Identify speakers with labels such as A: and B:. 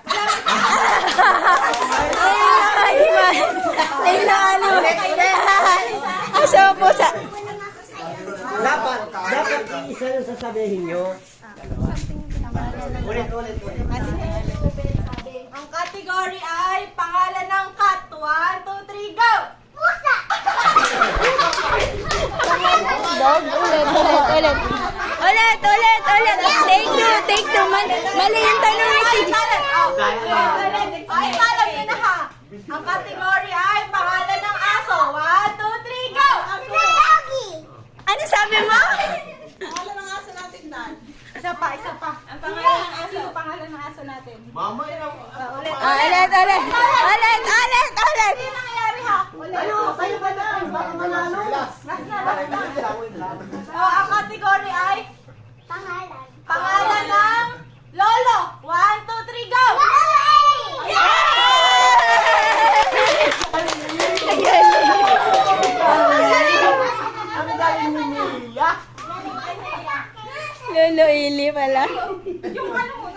A: pusa.
B: Ay, ano? Aso ang pusa.
C: Dapat isa yung sasabihin nyo. Ulit.
A: Ang category ay pangalan ng cat. 1, 2, 3, go! Pusa!
B: Dog, ulit. Take two. Mali yung tanong natin.
A: Ay, alam niyo na ha. Ang category ay pangalan ng aso. 1, 2, 3, go!
B: Ano sabi mo?
A: Pangalan ng aso natin, Dan. Isa pa. Ang pangalan ng aso natin.
C: Mama, yun ang...
A: Ulit.
B: Ulit.
A: Hindi nangyayari ha.
C: Kayo ba na? Baka manalo.
A: Last na. Ang category ay pangalan ng lolo. 1, 2, 3, go!
C: Ano galing ni Mia?
B: Lolo Ili pala.
A: Yung ano mo,